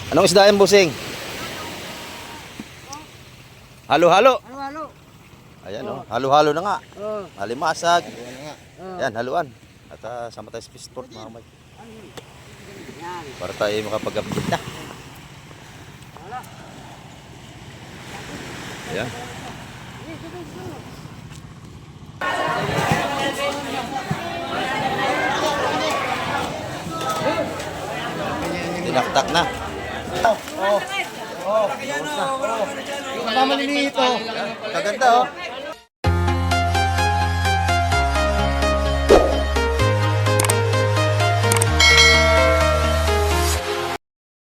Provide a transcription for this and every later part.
Anong isda yan, busing? Halo-halo. Halo-halo. Ayan, oh. Halo-halo na nga. Oh. Alimasag. Oh. Yan, haluan. At sama tayo sa fish store, mga kamay. Yan. Para tayo makapag-update na. Ayan. Tinaktak na. Yung maliliit oh. Kaganda, oh.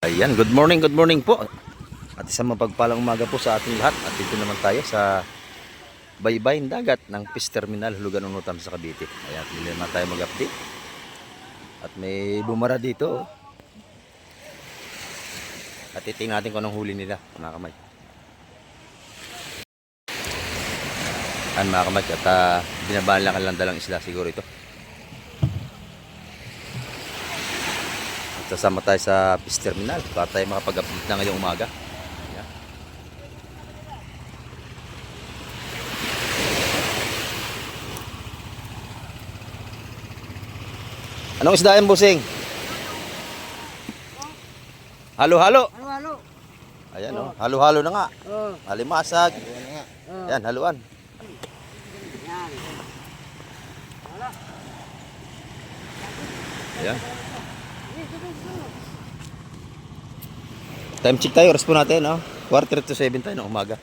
Ayan, good morning po. At isang mapagpalang umaga po sa ating lahat. At dito naman tayo sa baybayin dagat ng Fish Terminal, Hulugan Unutan sa Cavite. Ayan, hindi naman tayo mag-update. At may bumara dito, oh. At titingnan natin kung anong huli nila, mga kamay. Ayan, mga kamay, at binabaan lang dalang isla siguro ito. At sasama tayo sa Fish Terminal para tayo makapag-update na ngayong umaga. Ayan. Anong isda yan, busing? Halo-halo. Halo-halo. Ayan, oh. Halo-halo na nga. Oh. Alimasag. Oh. Ayan, haluan. Yan. Ayan. Time check tayo, oras po natin, no? 6:45 tayo ng umaga.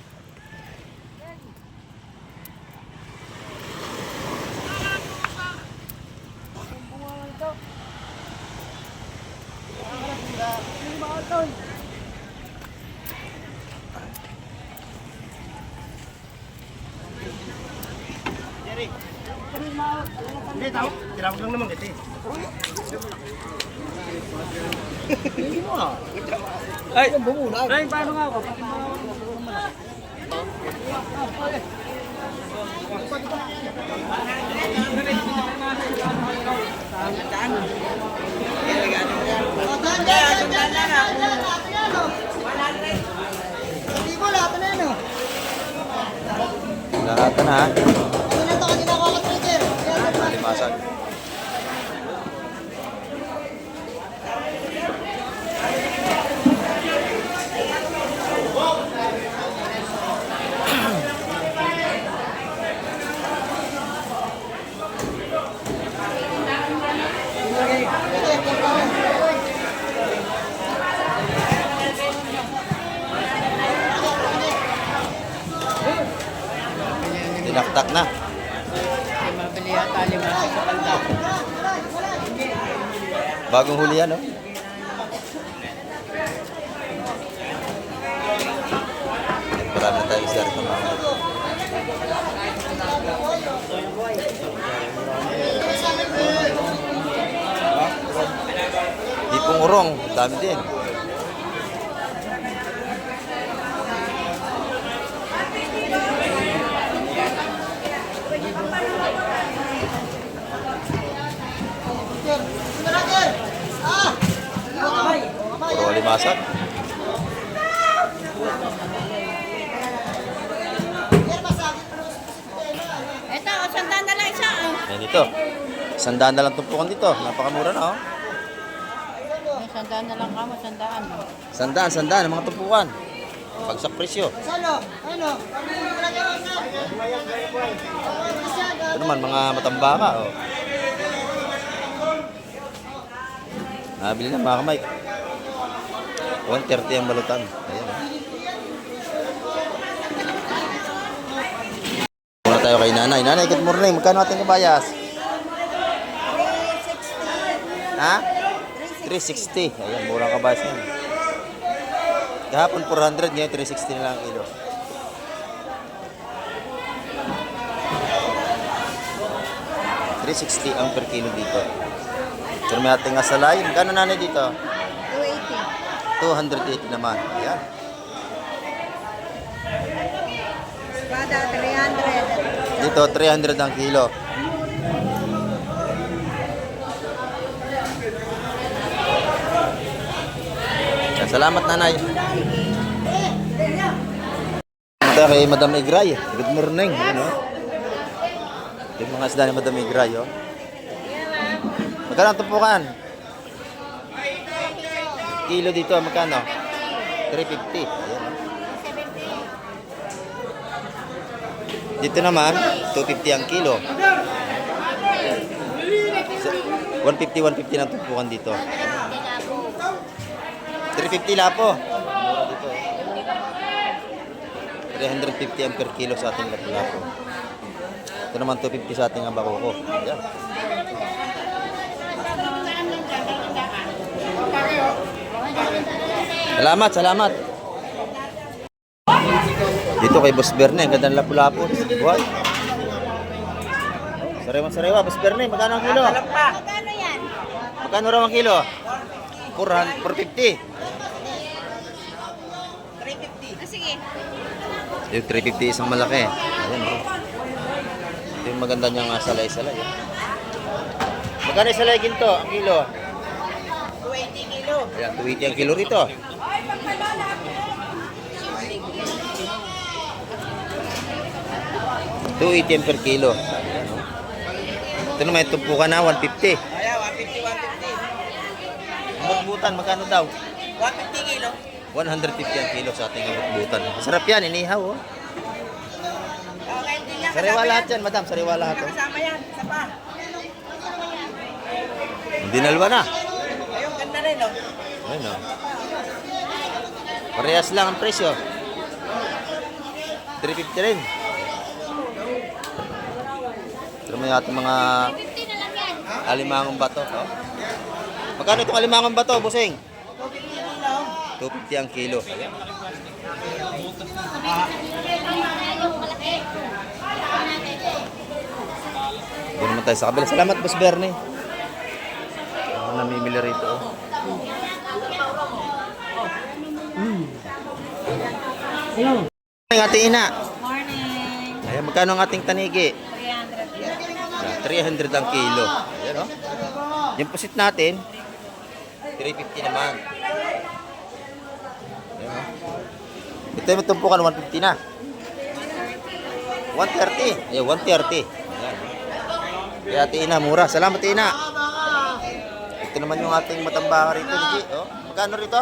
Hindi, tinawag lang naman kasi. Ay! Ay, paano nga ako? Lahat na, ha? Kanina ako ka-trigger. Alimasag. Tinaktak na. Mabili yata 5 sa palda. Bagong huli yan, no? Marami na tayong isda rito, mga kamay. Tipong urong, dami din. Puro alimasag. Ito, 100 na lang isa. Yan ito. 100 na lang tumpukan dito. Napakamura na, oh. 100 na lang kamo, 100. 100 ang mga tumpukan. Pagsak presyo. Salo, ano? Ito naman, mga matambaka, oh. Nabili na, mga kamay. 130 ang balutan. Ayan, oh. Muna tayo kay nanay. Nanay, good morning. Magkano ating kabayas? 360. Ha? 360. Ayan, murang kabayas yan. Kahapon 400, ngayon 360 na lang ang kilo. $360 ang per kilo dito. Pero may ating asalay. Magkano nanay dito? 280. 280 naman. Ayan. Espada, 300. Dito, 300 ang kilo. Salamat, nanay. Ito kay Madam Igray. Good morning. Ano? Yung mga isda ni Madam Igray, oh. Magkano ang tumpukan? Kilo dito, magkano? 350. Ayan. Dito naman, 250 ang kilo. 150 ng tumpukan dito. 350 lapo. Mura dito. 350 ang per kilo sa ating lapu-lapo. Ito naman 250 sa ating abakoko. Ayan. Salamat, salamat. Dito kay Boss Berne, ang ganda ng lapu-lapo. Buhay. Sariwa, Boss Berne, magkano ang kilo? Magkano yan? Magkano raw ang kilo? 450. 350. Ah, sige. Yung 350 isang malaki. Ayan, oh. Ito yung maganda niyang salay-salay. Eh. Magkano yung salay ginto ang kilo? 280 kilo. Ayan, 280 ang kilo rito. $280 per kilo. Ayan, oh. Ito naman yung tumpukan na 150. Ayan, 150. Bukbutan, magkano daw? 150 kilo. 150 ang kilo sa ating bukbutan. Masarap yan, inihaw. Oh. Okay, hindi niya Sariwa lahat yan, madam. Sariwa lahat. Oh. kasama yan. Isa pa. Dinalwa na. Ayun, ganda rin, oh. Ayun, oh. Parehas lang ang presyo. 350 rin. Pero may ating mga alimangong bato. Oh. Magkano itong alimangong bato, busing? 250 ang kilo. Doon naman tayo sa kabila. Salamat, Boss Bernie. Ako namimili rito. Ang ating ina. Morning. Ayan, magkano ang ating tanigi? 300. 300 ang kilo. Ayan, oh. Yung pusit natin, 350 naman. Ayan, oh. Ito yung tumpukan, 150 na. 130. Ayan, 130. Ayan. Kaya ate ina, mura. Salamat ina. Ito naman yung ating matambaka rito, Niki. Oh, magkano rito?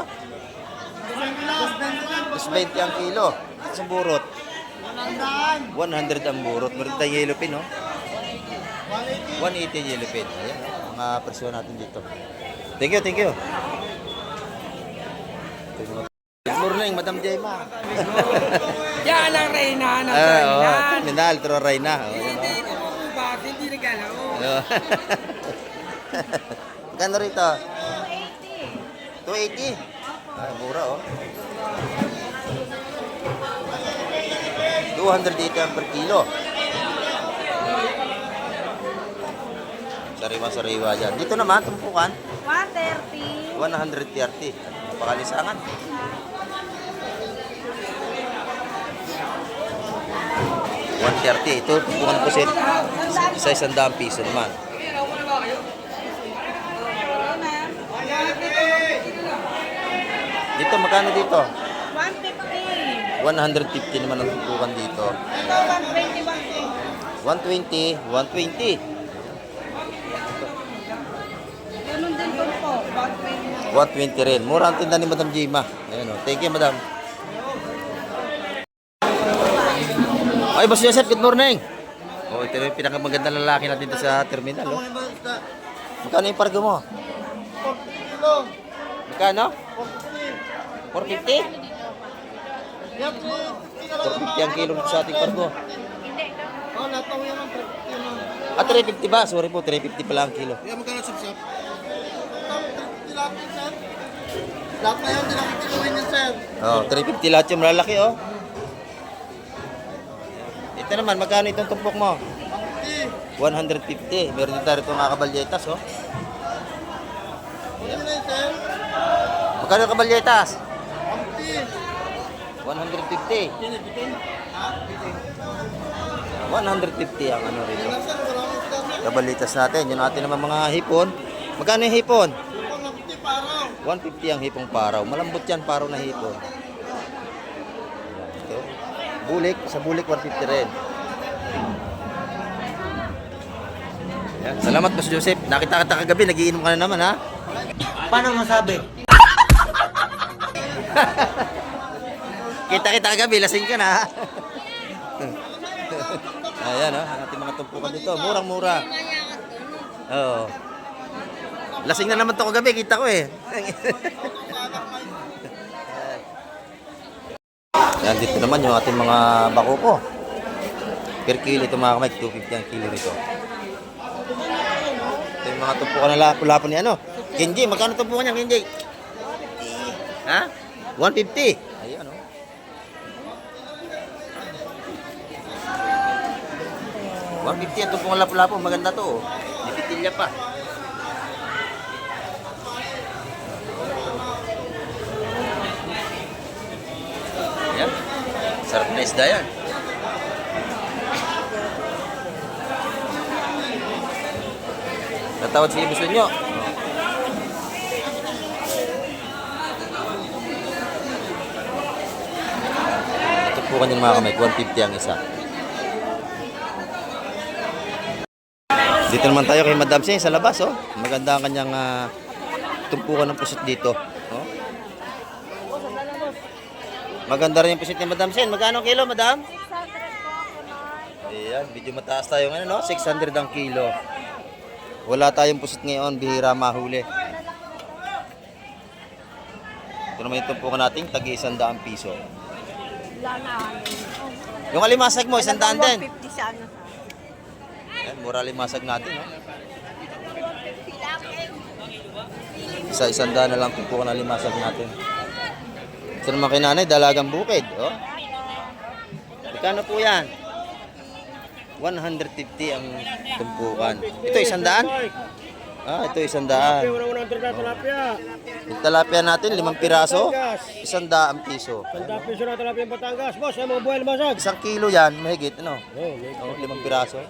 20 ang kilo. Sa burot. 100 ang burot. Meron tayong yellow pin, oh. 180 yellow pin. Ayan, oh, mga presyo natin dito. Thank you, thank you. Good morning, Madam Jema. Yan ang Reyna ng Oh, Reyna. Minal, Tro Reyna. Oh, ayan, oh. Bakit hindi nagalaw? Oh. Magkano rito? 280. Ay, mura, oh. 280 per kilo. Sariwa-sariwa dyan. Dito naman, tumpukan. 130. 130. Napakalisangan. 130. Ito, tumpukan ng pusit. Isa 100 piso naman. Dito, magkano dito? 150. 150 naman ang tumpukan dito. Ito, 120. 120. Ganun din po po. 120. 120 rin. Mura ang tinda ni Madam Jima. Ayan, oh. Thank you, Madam. Ay, Boss Joseph, good morning. Oh, ito yung pinakamagandang lalaki natin dito sa terminal. Oh. Magkano yung pargo mo? 40 kilo. Magkano? 450? 450 ang kilo sa ating pargo. Oh, nataw yan ang 30 kilo. Ah, 350 ba? Sorry po, 350 pala ang kilo. Yan, magkano sap-sap? Lahat yan, sir. Lahat na yan, hindi kiluhin yan, sir. Oh, 350 lahat yung malalaki, oh. Ito naman, magkano itong tumpok mo? 150. Meron din tayo itong kabalyetas, oh. Ano na yun, sir? Magkano yung kabalyetas? 50. 150. 150 ang ano rito. Yan, sir, maraming sir. Kabalitas natin. Yun natin naman mga hipon. Magkano yung hipon? 150 pa araw. 150 ang hipong paraw. Malambot yan, paraw na hipon. Ito. Bulik, sa bulik 150 rin. Yan. Salamat, Boss Joseph. Nakita kita kagabi, nagiinom ka na naman, ha? Paano masabi? Kita kagabi, lasing ka na, ha? Ayan, ha? Ang ating mga tumpukan dito. Murang-mura. Oo. Lasing na naman to kagabi, kita ko eh. Yan, dito naman yung ating mga bako ko. Per kilo ito mga kamay, 250 ang kilo nito. Ito yung mga tumpukan na lapo-lapo ni ano. Kenji, magkano tumpukan niya, Kenji? Ha? 150. Ayan, oh. $150 ang tumpukan lapo-lapo, maganda to, oh. Dipitilya pa. Ayan. Sarap na isda yan. Natawad si gusto nyo. Ito po kanyang mga kamay, 150 ang isa. Dito naman tayo kay Madam Sen sa labas, oh. Maganda ang kanyang tumpukan ng pusit dito. Oh. Maganda rin yung pusit ni Madam Sen. Magkano kilo, Madam? 600 po ako na. Ayan, medyo mataas tayo ngayon, no? 600 ang kilo. Wala tayong pusit ngayon, bihira mahuli. Ito naman yung tumpukan natin, tagi 100 piso. Wala na. Yung alimasag mo, 100 din. 150 sa ano. Ayan, mura limasag natin, no? Isa-100 na lang tumpukan na limasag natin. Ito naman kay nanay, dalagang bukid, oh. Magkano po yan? 150 ang tumpukan. Ito, 100? Ah, ito 100. Yung talapia natin, 5 piraso, 100 piso. 100 piso na talapia ng Batangas. Boss, ang mga buhay masag. 1 kilo yan, mahigit, ano? Oh, 5 piraso.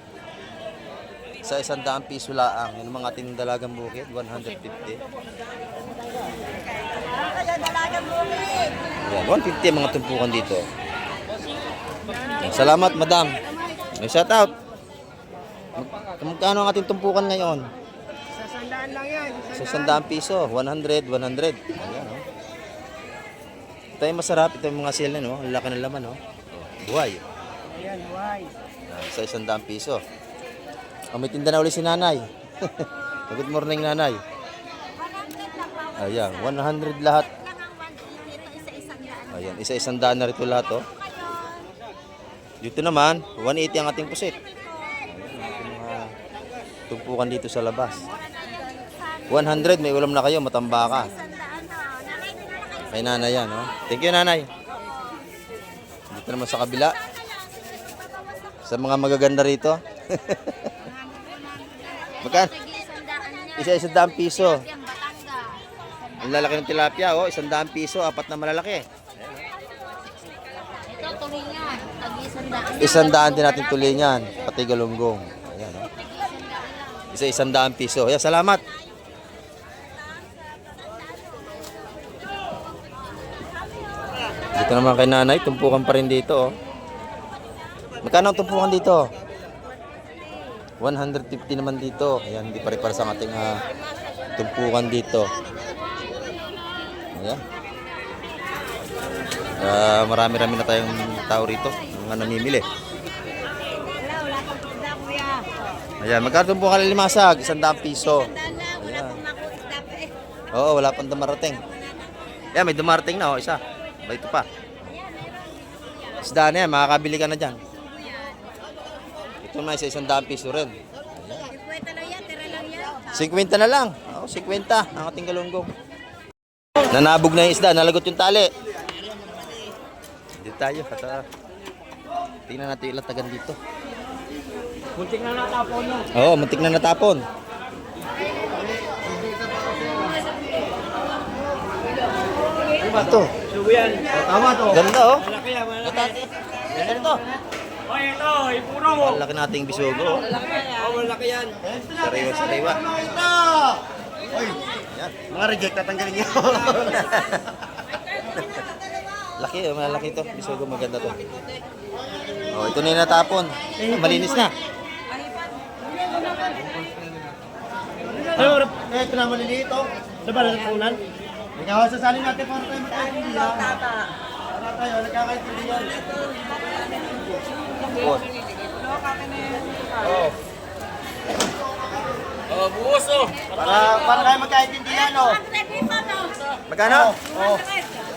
Sa 100 piso laang. Yun ang mga ating dalagang bukid, 150. Yan, 150 ang mga tumpukan dito. Salamat, madam. May shout out. Magkano ang ating tumpukan ngayon? Sa sandaan lang yan. Sa 100 piso, 100. Ayan, oh. Ito yung masarap, ito yung mga sila, no? Ang laki ng laman, no? Buhay. Ayan, buhay. Sa 100 piso. Oh, may tinda na ulit si nanay. Good morning, nanay. Ayan, 100 lahat. Ayan, isa-100 na rito lahat, oh. Dito naman, 180 ang ating pusit. Ayan, ang ating mga tumpukan dito sa labas. 100, may ulam na kayo, matamba ka. Kay nanay yan, oh. Thank you, nanay. Dito naman sa kabila. Sa mga magaganda rito. Magkano? Isa-100 piso. Ang lalaki ng tilapia, oh. 100 piso, 4 na malalaki. Ito, tulingan. Tag-100. 100 din natin tulingan, pati galunggong. Ayan, oh. Isa-100 piso. Ayan, salamat. Dito naman kay nanay, tumpukan pa rin dito, oh. Magkano ang tumpukan dito? 150 naman dito. Ayan, hindi pa rin para sa ating tumpukan dito. Ayan. Marami-rami na tayong tao rito, mga namimili. Wala pang tinda, kuya. Ayan, magkano tumpukan ng limasag? 100 piso. Wala pang makutda pa eh. Oo, wala pang dumarating. Ayan, may dumarating na, oh, isa. Ba ito pa. Isda na yan, makakabili ka na dyan. Ito na, isa 100 piso rin. 50 lang yan, tira lang yan. 50 na lang. Oo, 50 ang ating galunggong. Nanabog na yung isda, nalagot yung tali. Dito tayo, tingnan natin yung ilatagan dito. Muntik na natapon mo. Oo, muntik na natapon. Ito, Sugo yan. Tama to. ganda, oh. Malaki yan, malaki. Ganda ito. Oy, ito, ipuro mo. Ang laki nating bisugo, oh. Oh, malaki yan. Sariwa-sariwa. Ito! Oy, Yan. Mga reject, tatanggalin niyo. Laki, malaki to. Bisugo maganda to. Oh, ito na yung natapon. Malinis na. Ano, ito na maliliit oh. Sa ba nagpunan? Ikaw, sasalin natin para tayo magkaintindihan. Para tayo, nagkakaintindihan. Oh. Oh, buhos oh. Para tayo magkaintindihan oh. Magkano? Oh.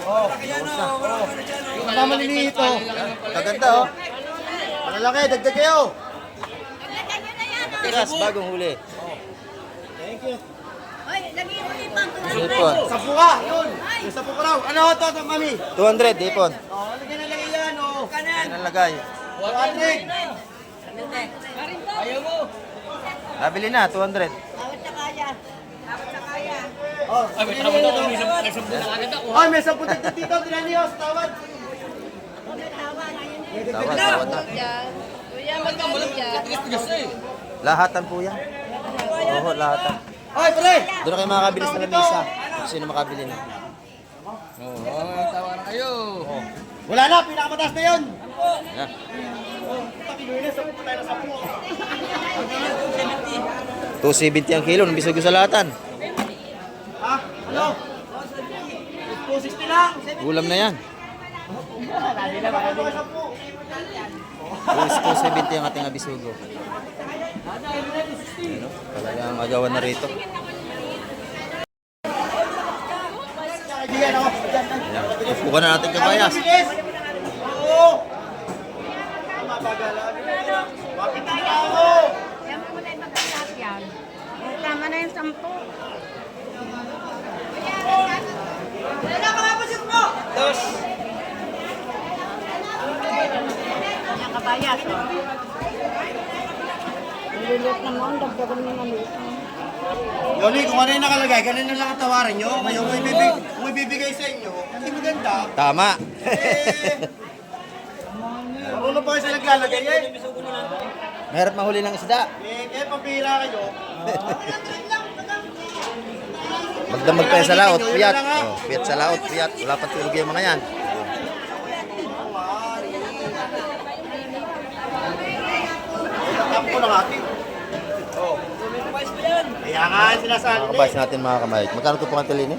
Oh. Ito na maliliit oh. Maganda oh. Malalaki, dagdag kayo. Tigas, bagong huli. Thank you. Hoy, lagyan mo yung pang Ipon. 10 ka, yun. Yung 10 ka raw. Ano ito, mami? 200, ipon. Oh, lagyan na lagay yan oh. Yan ang lagay. 100. Ayaw mo. Nabili na, 200. Awat sa kaya. Awat sa kaya. Oh, Ay, may trabaho ako. May nagsabdo na agad ako. Ay, may 10 dagdag dito. Tinan niyo, sa tawad. Tawad, tawad na. Kuya, magkano yan? Tigas-tigas eh. Lahatan po yan. Oo, lahatan. Ay, pre! Doon na kayo makakabili sa lamisa. Kung sino makabili na. Oh, tawa na kayo. Wala na, pinakamataas na yun. Yan. Oh, takinuhin na, 10 tayo na 10. 270 ang kilo, ng bisugo sa lahatan. Ha? Ano? 260 lang. Ulam na yan. 270 ang ating abisugo. Ano? Talagang agawan na rito. Kaibigan ako. Ayan. Upukan na natin kabayas. Bilis! Oo! Mapagalan. Bakit na ako? Yan mo na yung magkasap yan. Tama na yung 10. Yan kabayas. Nilulot naman, dagdagan mo na luto. Yoli, kung ano yung nakalagay, ganun na lang ang tawaran nyo. Ngayon, kung ibibigay sa inyo, hindi maganda. Tama. Marunong pa kayo sa naglalagay eh. Mahirap mahuli ng isda. Kaya pambira kayo. Magdamag tayo sa laot, piyat. Oh, piyat sa laot, piyat. Wala pa tulog yung mga yan. Tapos ko lang atin. Oh. Kaya nga sinasabi Mga kabayas natin mga kamay. Magkano ito po ang talini?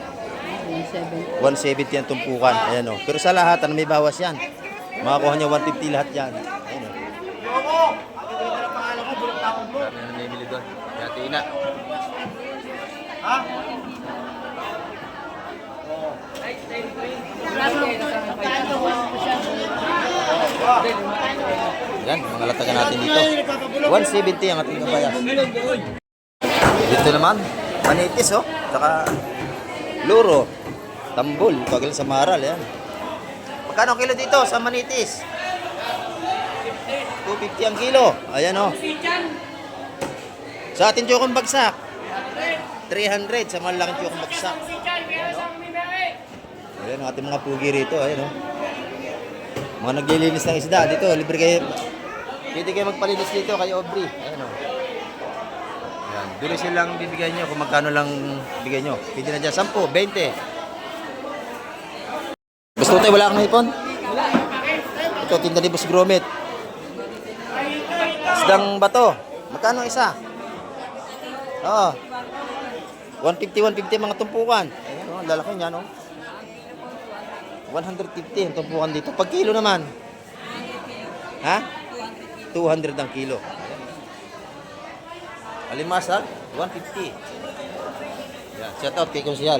170 ang tumpukan. Ayan o. Pero sa lahat, ano may bawas yan? Makakuha niya 150 lahat yan. Ayan o. Yoko! Ang ganda ng pangalan ko, bulong tawag mo. Ano namimili doon? Dati na. Ha? Yan, mga latagan natin dito. 170 ang ating kabayas. Dito naman, manitis oh. Saka luro, tambol, pagal sa maral. Yan. Magkano kilo dito sa manitis? 250 ang kilo. Ayan oh. Sa ating chokong bagsak. 300 sa malaking chokong bagsak. Ayan ang ating mga pugi rito. Ayan oh. Mga naglilinis ng isda dito, libre kayo. Pwede kayo magpalinis dito kay Aubrey. Ayan o. Ayan. Duro silang bibigyan nyo kung magkano lang bigyan nyo. Pwede na dyan, 10, 20. Gusto tayo, wala kang hipon? Ito, tinda ni Boss Gromit. Isdang bato. Magkano isa? Oo. 150 mga tumpukan. Ayan o, lalaki niyan o. 150 ang tumpukan dito. Pag kilo naman. Ha? 200 ang kilo. Alimasag, 150. Yan, shout out kay Konsyal.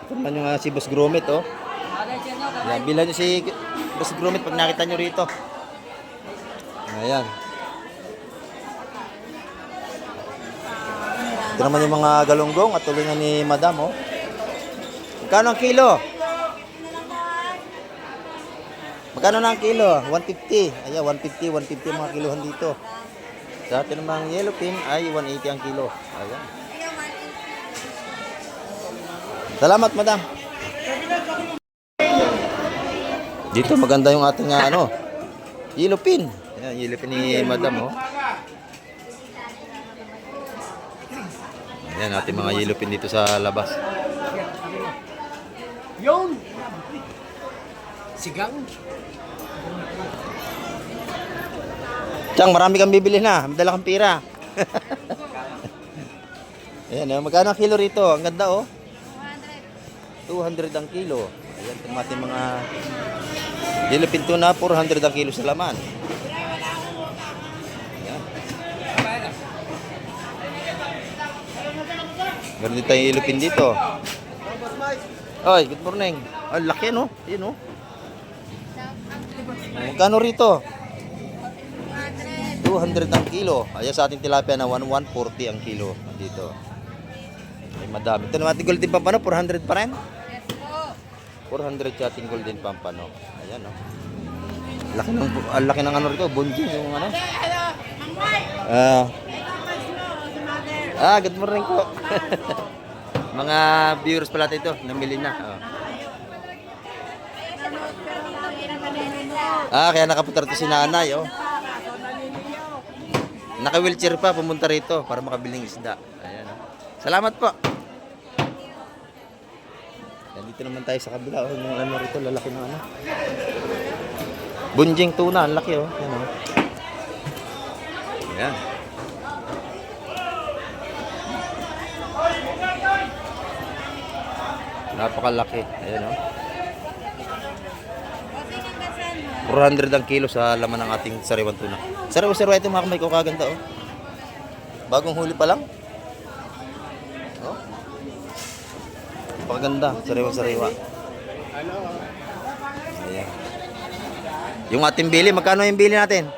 Ito naman yung si Boss Gromit, oh. Yan, bilhan nyo si Boss Gromit pag nakita nyo rito. Ayan. Ito naman yung mga galunggong at tulingan ni Madam, oh. Magkano ang kilo? Magkano na ang kilo? 150. Ayan, 150 ang mga kilohan dito. Sa atin namang yellow pin ay 180 ang kilo. Ayan. Salamat, madam. Dito maganda yung ating ano, yellow pin. Ayan, yellow pin ni madam, oh. Yan ating mga yellowfin dito sa labas. Yun! Sigang. Chang, marami kang bibili na. Madala kang pira. Ayan, magkano ang kilo rito? Ang ganda, oh. 200 ang kilo. Ayan, itong ating mga yellowfin tuna, 400 ang kilo sa laman. Ayan. Meron din tayong yellowfin dito. Oy, good morning. Ang laki, no? Ayan, oh. Magkano rito? 200 ang kilo. Ayan sa ating tilapia na 140 ang kilo dito. Ay madami. Ito naman ating golden pampano, 400 pa rin? Yes po. 400 sa ating golden pampano. Ayan, no? Laki ng ano rito, bunjing yung ano. Good morning po. Mga viewers pala ito, namili na. Oh. Kaya nakapunta rito si nanay, oh. Naka-wheelchair pa, pumunta rito para makabili ng isda. Ayan, oh. Salamat po. Yan, dito naman tayo sa kabila, oh. Yung ano rito, lalaki ng ano. Bunjing tuna, ang laki, oh. Ayan, oh. Ayan. Napakalaki. Ayan, oh. 400 ang kilo sa laman ng ating sariwang tuna. Sariwa-sariwa ito mga kamay ko, kaganda, oh. Bagong huli pa lang. Oh. Paganda, sariwa-sariwa. Ayan. Yung ating bili, magkano yung bili natin?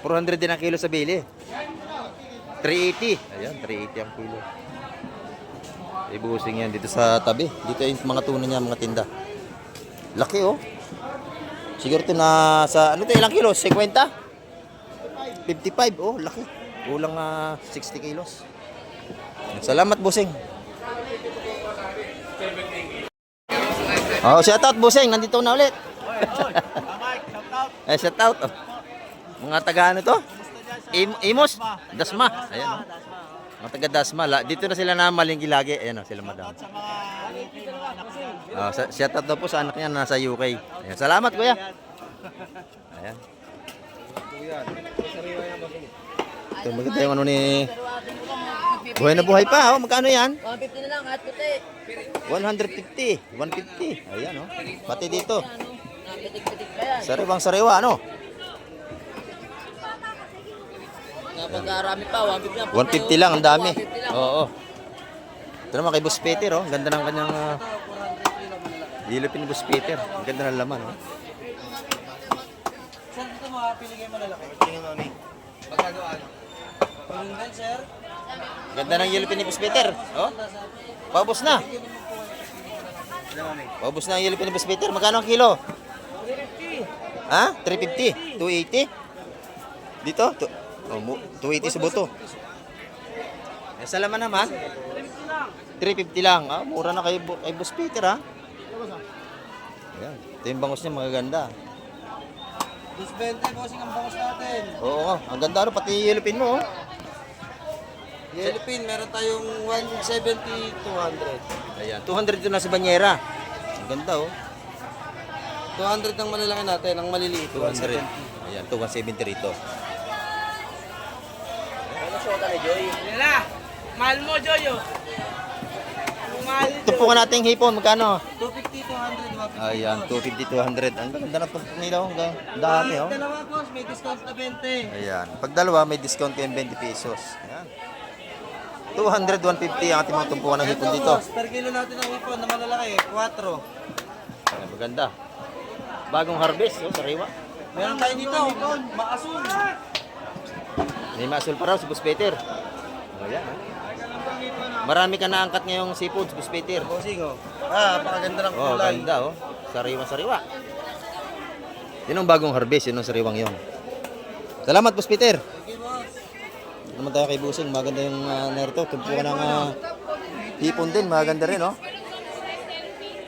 400 din ang kilo sa bili. 380. Ayan, 380 ang kilo. Ibusing yan dito sa tabi. Dito yung mga tuna niya, mga tinda. Laki, oh. Siguro ito na sa, ano ito, ilang kilo? 50? 55, oh, laki. Kulang 60 kilos. Salamat, Busing. Oh, shout out, Busing. Nandito na ulit. Shout out. Oh. Mga taga ano to? Imos? Dasma. Ayan, oh. Mga taga Dasma. Dito na sila na malinggi lagi. Ayan, oh, sila madam. Shout out daw po sa anak niya na nasa UK. Ayan, salamat, kuya. Ayan. Ito, maganda yung ano ni... Buhay na buhay pa, oh. Magkano yan? 150 na lang, kahit puti. 150. 150. Ayan, oh. Pati dito. Napitig-pitig pa yan. Sariwang sariwa, ano? Napag-arami pa, 150 lang. 150 lang, ang dami. 150 lang. Oo. Ito naman kay Boss Peter, oh. Ang ganda ng kanyang yellowfin ni Boss Peter. Ang ganda ng laman, oh. Sir, dito makapili kayo malalaki. Tingnan mo, ni. Pagkagawaan. Pagkagawaan, sir. Ganda ng yellowfin ni Boss Peter. Oh. Paubos na. Paubos na ang yellowfin ni Boss Peter. Magkano ang kilo? 350. Ha? 350? 280? Dito? 280 sa buto. Eh, sa laman naman? 350 lang. Mura na kay Boss Peter, ha? Ayan. Ito yung bangus niya, magaganda. 220, bossing ang bangos natin. Oo nga. Ang ganda, ano? Pati yung yellowfin mo, oh. Yellowfin, meron tayong 170, 200. Ayan. 200 ito na sa banyera. Ang ganda, oh. 200 ang malalaki natin, ang maliliit. 200. Ayan. 270 rito. Nila, mahal mo, Joyo. Mahal. Tumpukan natin hipon. Magkano? 250, 200, 150. Ayan. 250, 200. Ang ganda ng tumpok nila, oh. Ang dami, oh. Dalawa, boss, may discount na 20. Ayan. Pag dalawa, may discount kayong 20 pesos. Ayan. 200, 150 ang ating mga tumpukan ng hipon dito. Boss, per kilo natin ang ipon na malalaki, 4. Ayan, maganda. Bagong harvest, oh, sariwa. Meron tayo dito, maasul. May masul pa raw si Boss Peter. Ayan, oh. Marami ka naangkat ngayong seafood, Boss Peter. Bossing, oh. Napakaganda ng Oh, kulay. ganda, oh. Sariwa-sariwa. Yun ang bagong harvest, yun ang sariwang yun. Salamat, Boss Peter. Sige, boss. Naman tayo kay Busing, maganda yung nerto. Tumpukan ng hipon din, maganda rin, oh.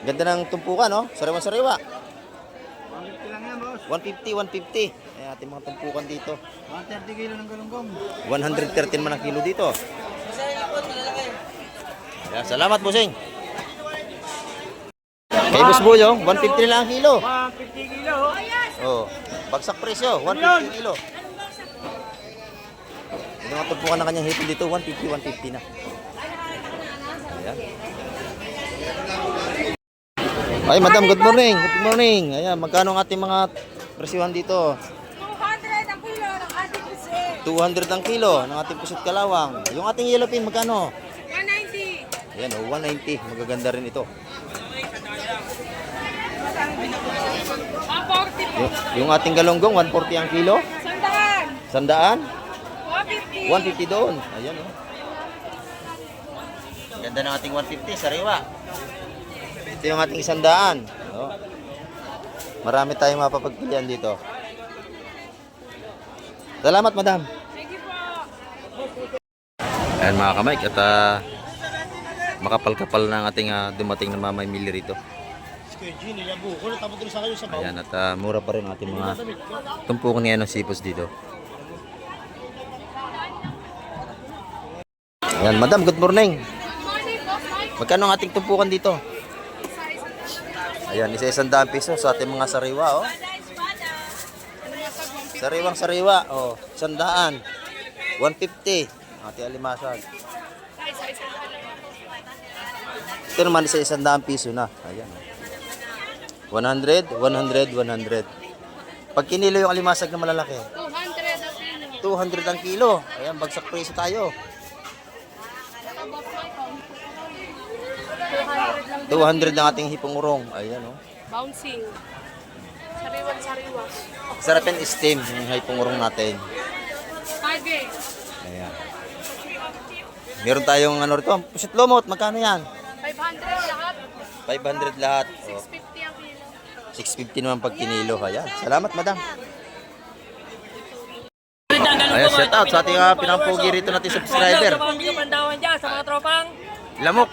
Ganda ng tumpukan, oh. Sariwa-sariwa. 150 lang yan, boss. 150. Ay, ating mga tumpukan dito. 130 kilo ng galunggong. 113 man ang kilo dito. Ayan, salamat, bossing. Kay Boss Boyong, 150 na lang ang kilo. 150 kilo. Oh, bagsak presyo, 150 kilo. Yung mga tumpukan na kanyang hipon dito, 150 na. Ayan. Ay, madam, good morning. Good morning. Ayan, magkano ang ating mga presyuhan dito? 200 ang kilo ng ating pusit. 200 ang kilo ng ating pusit kalawang. Yung ating yellow pin, magkano? 190. Ayan, oh, 190. Magaganda rin ito. 140 po. Yung ating galonggong, 140 ang kilo. Sandaan. 100? 150. 150 doon. Ayan, oh. Ganda ng ating 150, sariwa. Ito yung ating 100. Oh. Marami tayong mapapagpilian dito. Salamat, madam. Thank you po. Ayan mga kamay, at makapal-kapal na ang ating dumating na mamimili rito. Kuya G, nilabo ko. Natapos sa kayo sa bawo. Ayan, at mura pa rin ang ating mga tumpukan ngayon ng sipos dito. Ayan, madam, good morning. Magkano ang ating tumpukan dito? Ayan, isa-100 piso sa ating mga sariwa, oh. Sariwang sariwa, oh. 100. 150. Ating alimasag. Ito naman isa-100 piso na. Ayan. 100, 100, 100. Pag kinilo yung alimasag na malalaki, 200 ang kilo. 200 ang kilo. Ayan, bagsak presyo tayo. 200 ang ating hipong urong. Ayan, oh. Bouncing. Sariwan-sariwa. Sarap yung steam yung hipong urong natin. Kage. Ayan. Meron tayong ano rito, pusit lumot. Magkano yan? 500 lahat. 500 lahat. Oh. 650 ang kilo. 650 naman pag kinilo. Ayan. Salamat, madam. Ayan, shout out sa ating pinampugi rito natin subscriber. Sa mga pandawan dyan, sa mga tropang Lamok.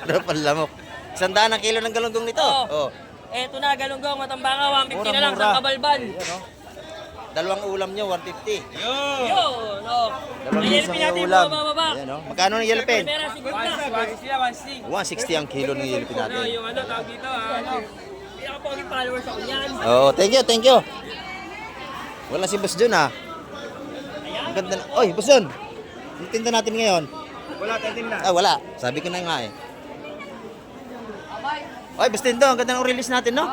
Ano pang lamok? 100 ang kilo ng galunggong nito. Oh. Eto na, galunggong, matambaka, 150 na lang, Mura-mura. sa kabalban. Ayan, oh. Dalawang ulam nyo, 150. Yun, no. Dalawang May isang yelpin natin ulam. po, bababa. Ayan, oh. Magkano ng yellow pen? Primera, 50. 160 ang kilo ng yellow pen natin. Yung ano, tawag dito, pinaka-pogi followers ako niyan. Oh, thank you, thank you. Wala si Boss Jun, ha? Ang ganda na. Oy, Boss Jun. Ang tinda natin ngayon. Wala tayong tinda. Ah, wala. Sabi ko na nga eh. Oy, Boss Tindo, ang ganda ng release natin, no?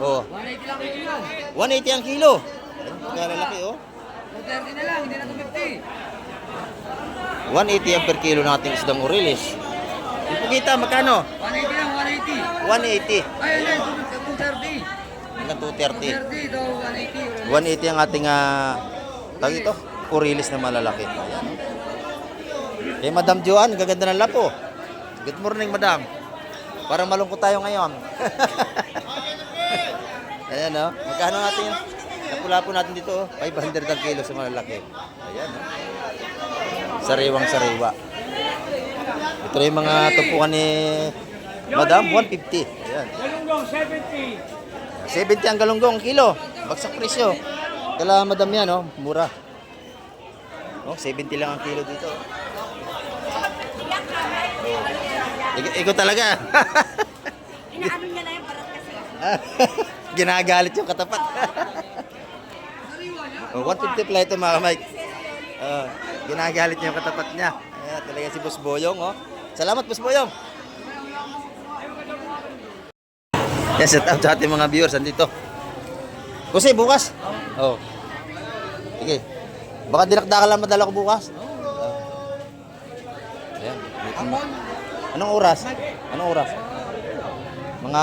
Oo, 180 lang kilo. 180 ang kilo. Kaya lalaki, oh. 30 na lang, hindi na 250. 180 ang per kilo natin isdang release. Yung pugita, magkano? 180 lang, 180. 180. Ayun, 230. Hanggang 230. 30 daw, 180 180. ang ating, tawag ito, kurilis na malalaki. Ayan. Kay Madam Joan, gaganda ng lapo. Good morning, Madam. Parang malungkot tayo ngayon. Ayan, oh. Magkano natin yung napula po natin dito, oh. 500 ang kilo sa malalaki. Ayan, oh. Sariwang sariwa. Ito na yung mga tumpukan ni Madam, 150. Ayan. Galunggong, 70. 70 ang galunggong kilo. Bagsak presyo. Kala Madam yan, oh. Mura. Oh, 70 lang ang kilo dito. Ikaw talaga. Inaano niya na yung barat kasi. Ginagalit yung katapat. Oh, 150 pala ito mga Mike. Ginagalit niya yung katapat niya. Ayan, talaga si Boss Boyong. Oh. Salamat, Boss Boyong. Yan, shout out sa ating mga viewers. Andito. Kasi bukas. Oh. Sige. Baka dinakdakan lang madala ko bukas. Ayan. Anong oras? Anong oras? Mga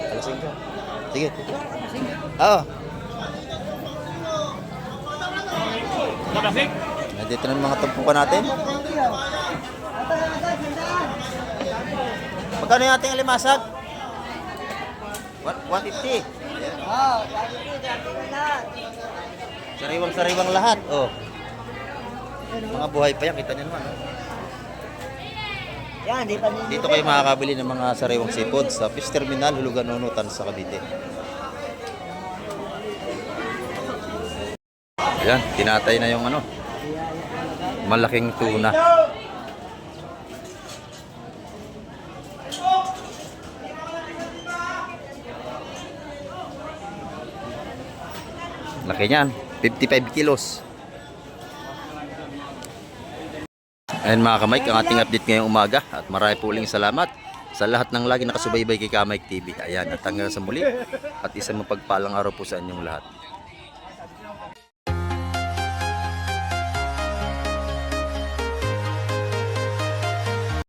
alas 5. Sige. Oo. Nandito na yung mga tumpukan natin. Magkano yung ating alimasag? 150. Sariwang-sariwang lahat. Oh. Mga buhay pa yan. Kita niyo naman. Oh. Yan, di pa Dito kayo makakabili ng mga sariwang seafood sa Fish Terminal, Hulugan, Unutan sa Cavite. Ayan, tinatay na yung ano, malaking tuna. Laki niyan, 55 kilos. Ayan mga Kamike, ang ating update ngayong umaga. At marami po uling salamat sa lahat ng lagi nakasubaybay kay Kamike TV. Ayan, at hanggang sa muli. At isang mapagpalang araw po sa inyong lahat.